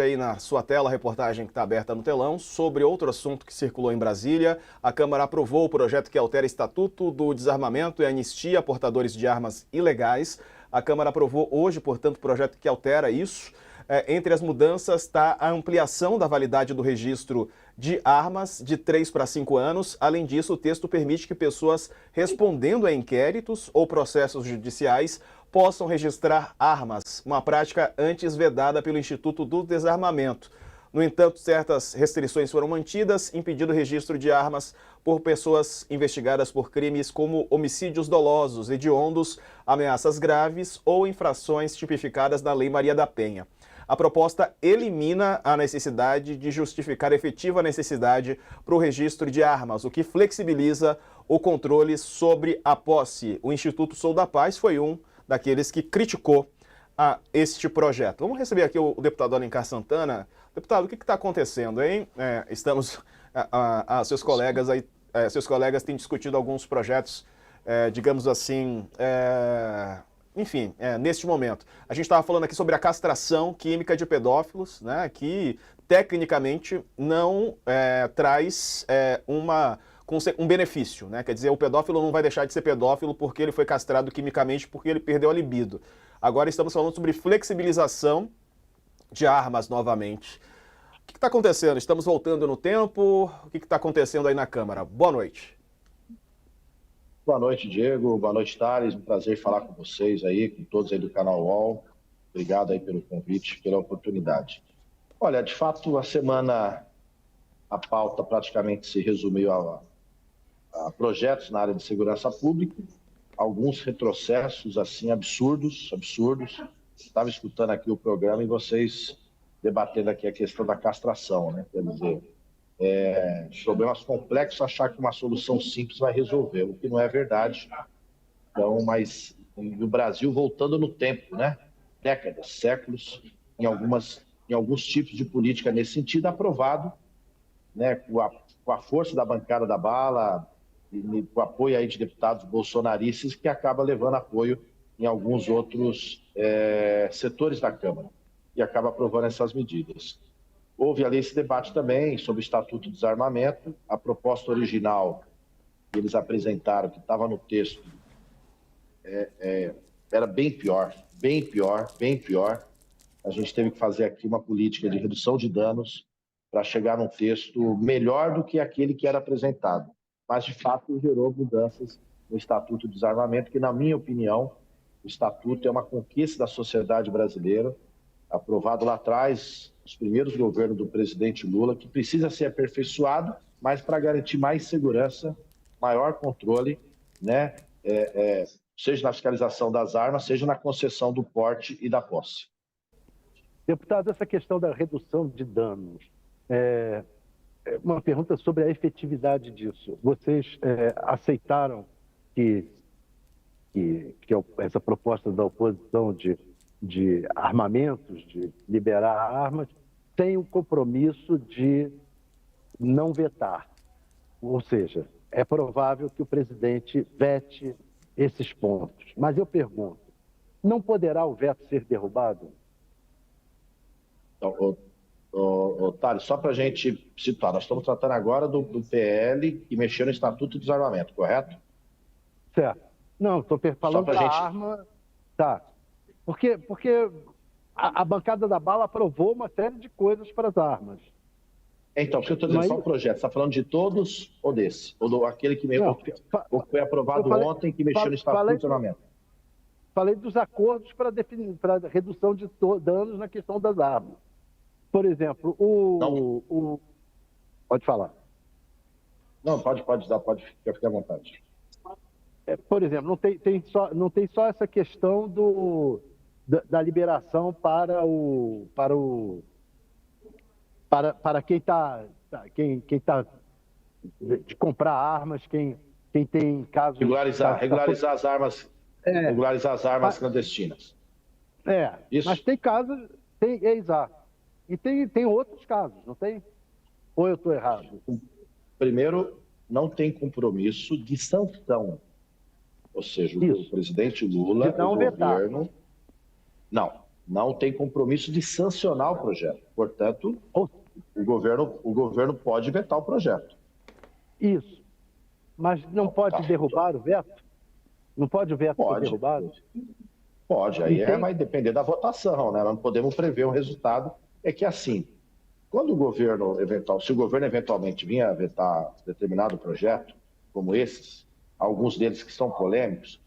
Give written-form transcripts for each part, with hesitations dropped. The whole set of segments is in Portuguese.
Aí na sua tela, a reportagem que está aberta no telão, sobre outro assunto que circulou em Brasília. A Câmara aprovou o projeto que altera o Estatuto do Desarmamento e anistia a portadores de armas ilegais. A Câmara aprovou hoje, portanto, o projeto que altera isso. Entre as mudanças está a ampliação da validade do registro de armas de 3 para 5 anos. Além disso, o texto permite que pessoas respondendo a inquéritos ou processos judiciais possam registrar armas, uma prática antes vedada pelo Instituto do Desarmamento. No entanto, certas restrições foram mantidas, impedindo o registro de armas por pessoas investigadas por crimes como homicídios dolosos, hediondos, ameaças graves ou infrações tipificadas na Lei Maria da Penha. A proposta elimina a necessidade de justificar efetiva necessidade para o registro de armas, o que flexibiliza o controle sobre a posse. O Instituto Sou da Paz foi um daqueles que criticou este projeto. Vamos receber aqui o deputado Alencar Santana. Deputado, o que está acontecendo, hein? Seus colegas têm discutido alguns projetos, digamos assim, enfim, neste momento. A gente estava falando aqui sobre a castração química de pedófilos, né, que tecnicamente não traz um benefício, né? Quer dizer, o pedófilo não vai deixar de ser pedófilo porque ele foi castrado quimicamente, porque ele perdeu a libido. Agora estamos falando sobre flexibilização de armas novamente. O que está acontecendo? Estamos voltando no tempo? O que está acontecendo aí na Câmara? Boa noite. Boa noite, Diego. Boa noite, Thales. Um prazer falar com vocês aí, com todos aí do canal UOL. Obrigado aí pelo convite, pela oportunidade. Olha, de fato, a pauta praticamente se resumiu a projetos na área de segurança pública, alguns retrocessos, assim, absurdos. Estava escutando aqui o programa e vocês debatendo aqui a questão da castração, né? Quer dizer, problemas complexos, achar que uma solução simples vai resolver, o que não é verdade. Então, mas no Brasil, voltando no tempo, né? Décadas, séculos, em alguns tipos de política nesse sentido, aprovado, né? Com a força da bancada da bala, e com o apoio aí de deputados bolsonaristas, que acaba levando apoio em alguns outros setores da Câmara, e acaba aprovando essas medidas. Houve ali esse debate também sobre o Estatuto do Desarmamento. A proposta original que eles apresentaram, que estava no texto, era bem pior. A gente teve que fazer aqui uma política de redução de danos para chegar num texto melhor do que aquele que era apresentado. Mas, de fato, gerou mudanças no Estatuto do Desarmamento, que, na minha opinião, o Estatuto é uma conquista da sociedade brasileira, aprovado lá atrás, os primeiros governos do presidente Lula, que precisa ser aperfeiçoado, mas para garantir mais segurança, maior controle, né? Seja na fiscalização das armas, seja na concessão do porte e da posse. Deputado, essa questão da redução de danos, uma pergunta sobre a efetividade disso. Vocês aceitaram que essa proposta da oposição de armamentos, de liberar armas, tem o compromisso de não vetar. Ou seja, é provável que o presidente vete esses pontos. Mas eu pergunto, não poderá o veto ser derrubado? Thales, só para a gente situar, nós estamos tratando agora do PL que mexeu no Estatuto de Desarmamento, correto? Certo. Não, estou falando da arma... Tá. Porque a bancada da bala aprovou uma série de coisas para as armas. Então, porque eu estou dizendo só o projeto, você está falando de todos ou desse? Ou aquele que foi aprovado ontem, que mexeu no Estatuto de Desarmamento? Falei dos acordos para redução de danos na questão das armas. Por exemplo, Pode falar. Não, pode ficar à vontade. Por exemplo, não tem só essa questão da liberação para quem está de comprar armas, quem tem casos... Regularizar as armas, regularizar as armas clandestinas. Isso. Mas tem casos... exato. E tem outros casos, não tem? Ou eu estou errado? Primeiro, não tem compromisso de sanção. Ou seja, o presidente Lula, o governo... não tem compromisso de sancionar o projeto. Portanto, o governo pode vetar o projeto. Isso. Mas não pode derrubar o veto? Não pode o veto ser derrubado? Pode. Aí vai depender da votação, né? Nós não podemos prever o resultado. É que assim, quando se o governo eventualmente vir a vetar determinado projeto, como esses, alguns deles que são polêmicos,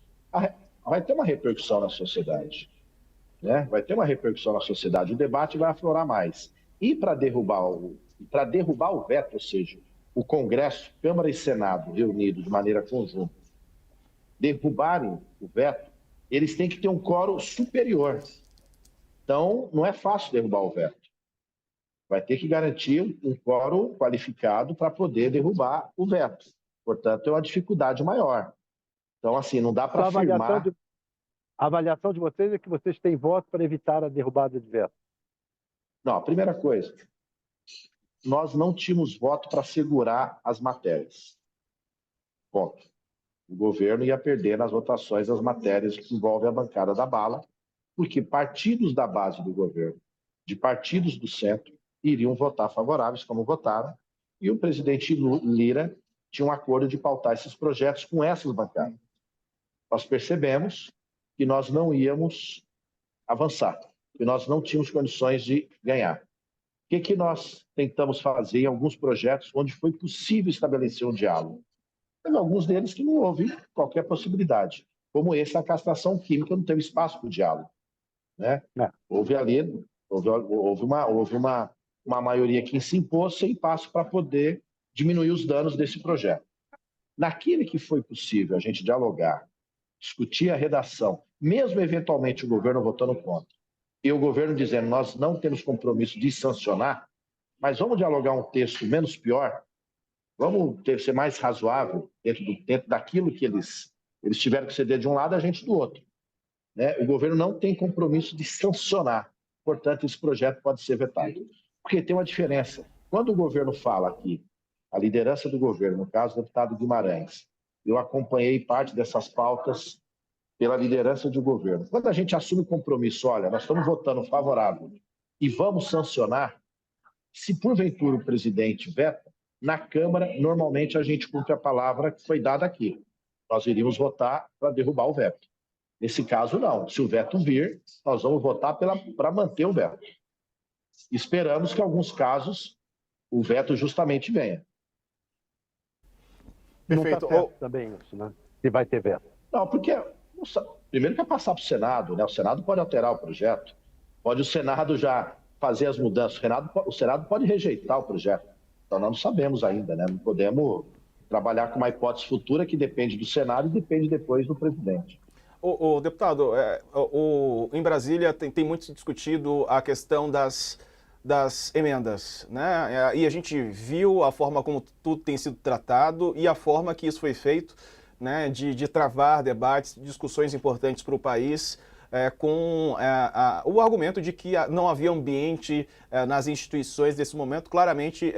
vai ter uma repercussão na sociedade. Né? Vai ter uma repercussão na sociedade, o debate vai aflorar mais. E para derrubar o veto, ou seja, o Congresso, Câmara e Senado reunidos de maneira conjunta, derrubarem o veto, eles têm que ter um quórum superior. Então, não é fácil derrubar o veto. Vai ter que garantir um quórum qualificado para poder derrubar o veto. Portanto, é uma dificuldade maior. Então, assim, não dá para afirmar... A avaliação de vocês é que vocês têm voto para evitar a derrubada de veto. Não, a primeira coisa, nós não tínhamos voto para segurar as matérias. Ponto. O governo ia perder nas votações as matérias que envolvem a bancada da bala, porque partidos da base do governo, de partidos do centro, iriam votar favoráveis, como votaram, e o presidente Lira tinha um acordo de pautar esses projetos com essas bancadas. Nós percebemos que nós não íamos avançar, que nós não tínhamos condições de ganhar. O que nós tentamos fazer em alguns projetos onde foi possível estabelecer um diálogo? Teve alguns deles que não houve qualquer possibilidade, como esse, a castração química, não teve espaço para o diálogo. Né? Houve uma maioria que se impôs sem espaço para poder diminuir os danos desse projeto. Naquele que foi possível a gente dialogar, discutir a redação, mesmo eventualmente o governo votando contra, e o governo dizendo nós não temos compromisso de sancionar, mas vamos dialogar um texto menos pior, vamos ser mais razoável dentro daquilo que eles tiveram que ceder de um lado, a gente do outro. Né? O governo não tem compromisso de sancionar, portanto, esse projeto pode ser vetado. Porque tem uma diferença. Quando o governo fala aqui, a liderança do governo, no caso do deputado Guimarães, eu acompanhei parte dessas pautas pela liderança do governo. Quando a gente assume o compromisso, olha, nós estamos votando favorável e vamos sancionar, se porventura o presidente veta, na Câmara, normalmente a gente cumpre a palavra que foi dada aqui. Nós iríamos votar para derrubar o veto. Nesse caso, não. Se o veto vir, nós vamos votar para manter o veto. Esperamos que, em alguns casos, o veto justamente venha. Perfeito. Não está certo também isso, né? Se vai ter veto. Não, porque primeiro que é passar para o Senado, né? O Senado pode alterar o projeto, pode o Senado já fazer as mudanças, o Senado pode rejeitar o projeto. Então, nós não sabemos ainda, né? Não podemos trabalhar com uma hipótese futura que depende do Senado e depende depois do presidente. O deputado, em Brasília tem muito se discutido a questão das emendas, né? E a gente viu a forma como tudo tem sido tratado e a forma que isso foi feito, né? De travar debates, discussões importantes para o país, com o argumento de que não havia ambiente nas instituições nesse momento. Claramente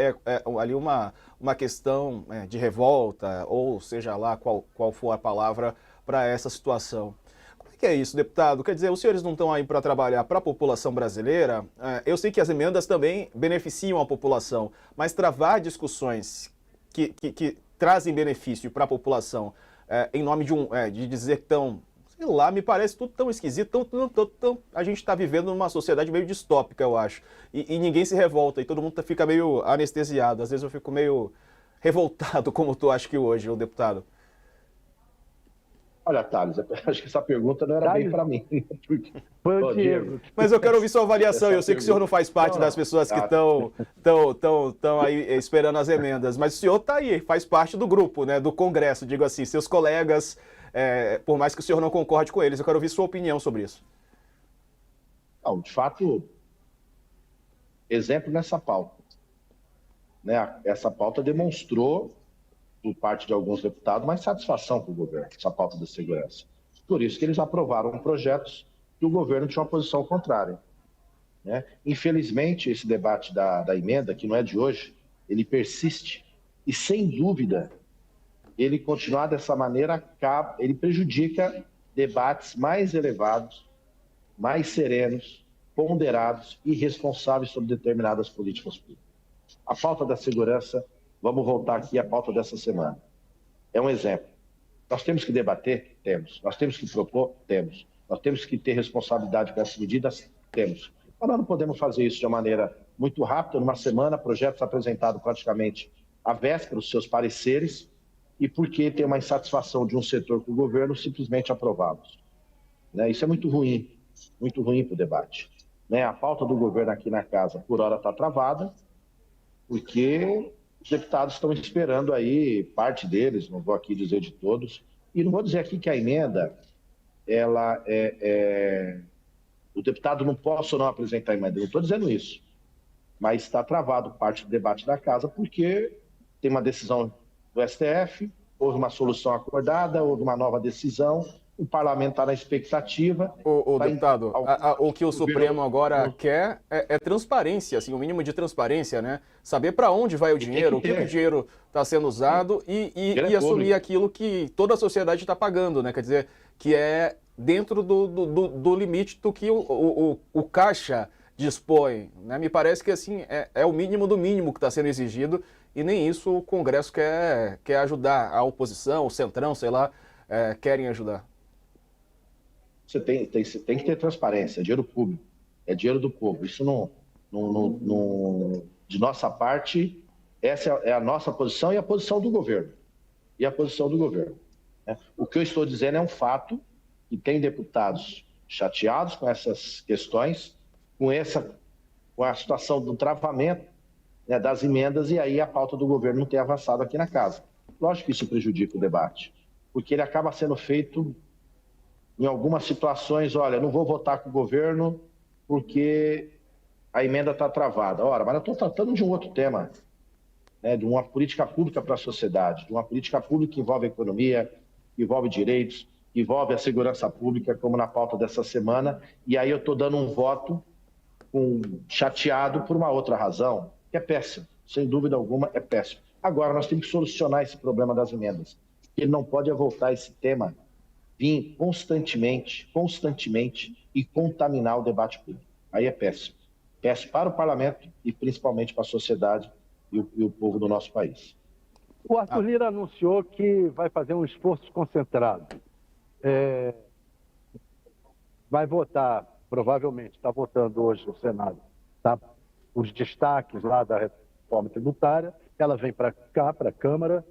ali uma questão de revolta, ou seja lá qual for a palavra para essa situação. Como é que é isso, deputado? Quer dizer, os senhores não estão aí para trabalhar para a população brasileira? Eu sei que as emendas também beneficiam a população, mas travar discussões que trazem benefício para a população em nome de dizer que estão, sei lá, me parece tudo tão esquisito, a gente está vivendo numa sociedade meio distópica, eu acho, e ninguém se revolta, e todo mundo fica meio anestesiado. Às vezes eu fico meio revoltado, como tu acha que hoje, o deputado. Olha, Thales, acho que essa pergunta não era bem para mim. Foi o Diego. Mas eu quero ouvir sua avaliação. Eu sei que o senhor não faz parte das pessoas que estão aí esperando as emendas, mas o senhor está aí, faz parte do grupo, né, do Congresso, digo assim, seus colegas, por mais que o senhor não concorde com eles, eu quero ouvir sua opinião sobre isso. Não, de fato, exemplo nessa pauta. Né? Essa pauta demonstrou, por parte de alguns deputados, mais satisfação com o governo, essa pauta da segurança. Por isso que eles aprovaram projetos que o governo tinha uma posição contrária. Né? Infelizmente, esse debate da emenda, que não é de hoje, ele persiste e, sem dúvida, ele continuar dessa maneira, ele prejudica debates mais elevados, mais serenos, ponderados e responsáveis sobre determinadas políticas públicas. A pauta da segurança, vamos voltar aqui à pauta dessa semana. É um exemplo. Nós temos que debater? Temos. Nós temos que propor? Temos. Nós temos que ter responsabilidade com essas medidas? Temos. Mas nós não podemos fazer isso de uma maneira muito rápida, numa semana, projetos apresentados praticamente à véspera dos seus pareceres, e porque tem uma insatisfação de um setor com o governo, simplesmente aprová-los. Né? Isso é muito ruim para o debate. Né? A pauta do governo aqui na casa, por hora, está travada, porque os deputados estão esperando aí, parte deles, não vou aqui dizer de todos, e não vou dizer aqui que a emenda, ela o deputado não possa ou não apresentar a emenda, não estou dizendo isso, mas está travado parte do debate da casa, porque tem uma decisão do STF, houve uma solução acordada, houve uma nova decisão, o parlamento está na expectativa. Deputado, o que o Supremo agora quer é transparência, assim, o mínimo de transparência, né? Saber para onde vai o dinheiro, o que o dinheiro está sendo usado e assumir aquilo que toda a sociedade está pagando, né? Quer dizer, que é dentro do limite do que o Caixa dispõe, né? Me parece que assim é o mínimo do mínimo que está sendo exigido e nem isso o Congresso quer ajudar, a oposição, o Centrão, sei lá, querem ajudar. Você tem que ter transparência, é dinheiro público, é dinheiro do povo. Isso de nossa parte, essa é a nossa posição e a posição do governo. Né? O que eu estou dizendo é um fato que tem deputados chateados com essas questões, com a situação do travamento, né, das emendas, e aí a pauta do governo não tem avançado aqui na casa. Lógico que isso prejudica o debate, porque ele acaba sendo feito em algumas situações, olha, não vou votar com o governo porque a emenda está travada. Ora, mas eu estou tratando de um outro tema, né, de uma política pública para a sociedade, de uma política pública que envolve a economia, que envolve direitos, que envolve a segurança pública, como na pauta dessa semana, e aí eu estou dando um voto chateado por uma outra razão, que é péssimo, sem dúvida alguma é péssimo. Agora, nós temos que solucionar esse problema das emendas. Ele não pode voltar esse tema vir constantemente e contaminar o debate público. Aí é péssimo. Péssimo para o parlamento e principalmente para a sociedade e o povo do nosso país. O Arthur Lira anunciou que vai fazer um esforço concentrado. Vai votar, provavelmente, está votando hoje no Senado, tá? Os destaques lá da reforma tributária, ela vem para cá, para a Câmara,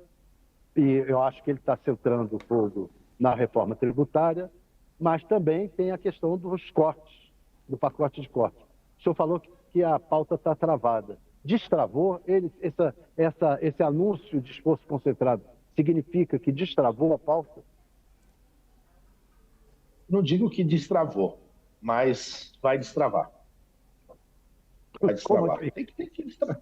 e eu acho que ele está centrando todo na reforma tributária, mas também tem a questão dos cortes, do pacote de cortes. O senhor falou que a pauta está travada. Destravou? Esse anúncio de esforço concentrado significa que destravou a pauta? Não digo que destravou, mas vai destravar. Vai destravar. Tem que destravar.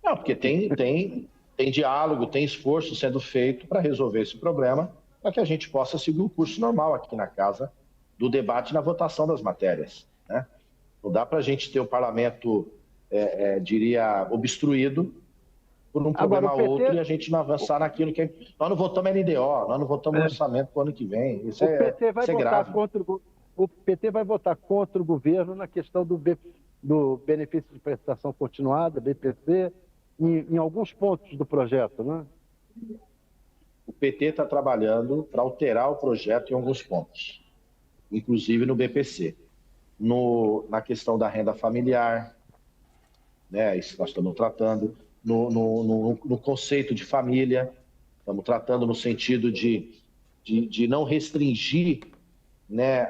Não, porque tem diálogo, tem esforço sendo feito para resolver esse problema, para que a gente possa seguir o curso normal aqui na casa do debate e na votação das matérias. Né? Não dá para a gente ter o parlamento, diria, obstruído por um problema ou outro e a gente não avançar naquilo que é... Nós não votamos LDO, nós não votamos orçamento para o ano que vem. Isso é grave. O PT vai votar contra o governo na questão do benefício de prestação continuada, BPC, em alguns pontos do projeto, né? O PT está trabalhando para alterar o projeto em alguns pontos, inclusive no BPC. Na questão da renda familiar, né, isso nós estamos tratando, no conceito de família, estamos tratando no sentido de não restringir, né,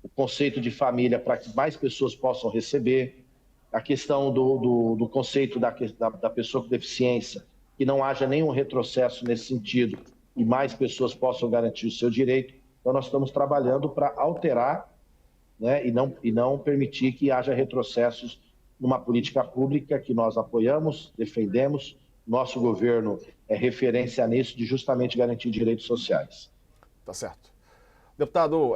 o conceito de família para que mais pessoas possam receber, a questão do conceito da pessoa com deficiência, que não haja nenhum retrocesso nesse sentido e mais pessoas possam garantir o seu direito. Então, nós estamos trabalhando para alterar, né, e não permitir que haja retrocessos numa política pública que nós apoiamos, defendemos. Nosso governo é referência nisso, de justamente garantir direitos sociais. Tá certo. Deputado,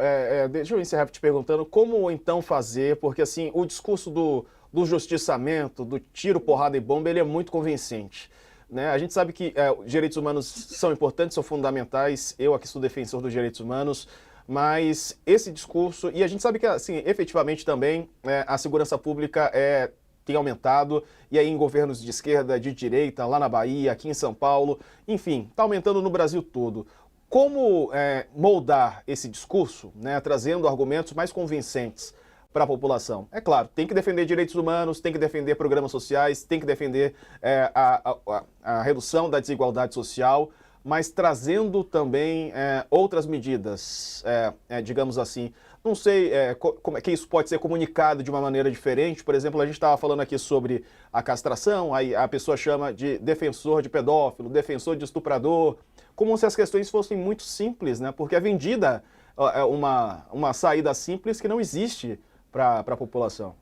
deixa eu encerrar te perguntando como então fazer, porque assim, o discurso do justiçamento, do tiro, porrada e bomba, ele é muito convincente. Né? A gente sabe que os direitos humanos são importantes, são fundamentais, eu aqui sou defensor dos direitos humanos, mas esse discurso, e a gente sabe que, assim, efetivamente também a segurança pública tem aumentado, e aí em governos de esquerda, de direita, lá na Bahia, aqui em São Paulo, enfim, está aumentando no Brasil todo. Como moldar esse discurso, né, trazendo argumentos mais convincentes para a população? É claro, tem que defender direitos humanos, tem que defender programas sociais, tem que defender a redução da desigualdade social, mas trazendo também outras medidas, digamos assim. Não sei como é que isso pode ser comunicado de uma maneira diferente. Por exemplo, a gente estava falando aqui sobre a castração, aí a pessoa chama de defensor de pedófilo, defensor de estuprador, como se as questões fossem muito simples, né? Porque é vendida uma saída simples que não existe para a população.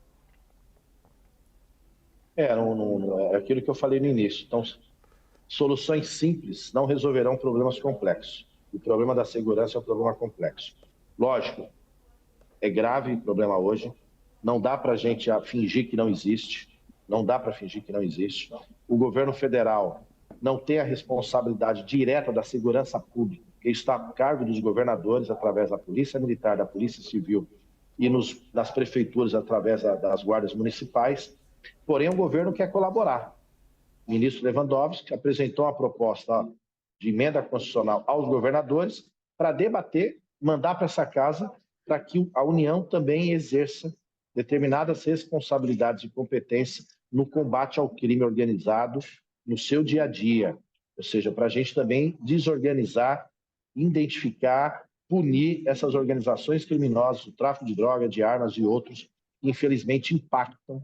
É aquilo que eu falei no início. Então, soluções simples não resolverão problemas complexos. O problema da segurança é um problema complexo. Lógico, é grave o problema hoje. Não dá para a gente fingir que não existe. Não dá para fingir que não existe. O governo federal não tem a responsabilidade direta da segurança pública, que está a cargo dos governadores através da Polícia Militar, da Polícia Civil e nas prefeituras através das guardas municipais. Porém, o governo quer colaborar. O ministro Lewandowski apresentou uma proposta de emenda constitucional aos governadores para debater, mandar para essa casa, para que a União também exerça determinadas responsabilidades e competência no combate ao crime organizado no seu dia a dia. Ou seja, para a gente também desorganizar, identificar, punir essas organizações criminosas, o tráfico de drogas, de armas e outros, que infelizmente impactam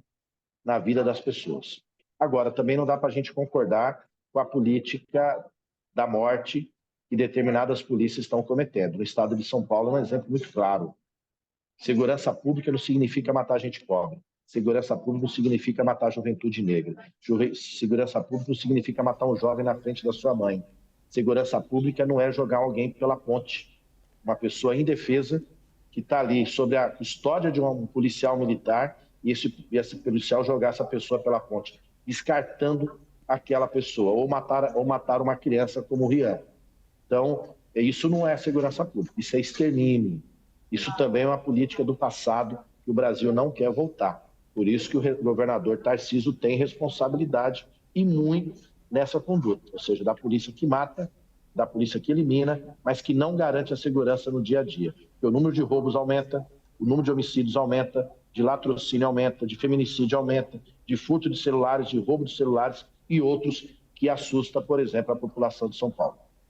na vida das pessoas. Agora, também não dá para a gente concordar com a política da morte que determinadas polícias estão cometendo. No estado de São Paulo é um exemplo muito claro. Segurança pública não significa matar gente pobre. Segurança pública não significa matar a juventude negra. Segurança pública não significa matar um jovem na frente da sua mãe. Segurança pública não é jogar alguém pela ponte. Uma pessoa indefesa que está ali sob a custódia de um policial militar e esse policial jogar essa pessoa pela ponte, descartando aquela pessoa, ou matar uma criança como o Rian. Então, isso não é segurança pública, isso é extermínio. Isso também é uma política do passado que o Brasil não quer voltar. Por isso que o governador Tarcísio tem responsabilidade e muito nessa conduta, ou seja, da polícia que mata, da polícia que elimina, mas que não garante a segurança no dia a dia. Porque o número de roubos aumenta, o número de homicídios aumenta, de latrocínio aumenta, de feminicídio aumenta, de furto de celulares, de roubo de celulares e outros que assusta, por exemplo, a população de São Paulo.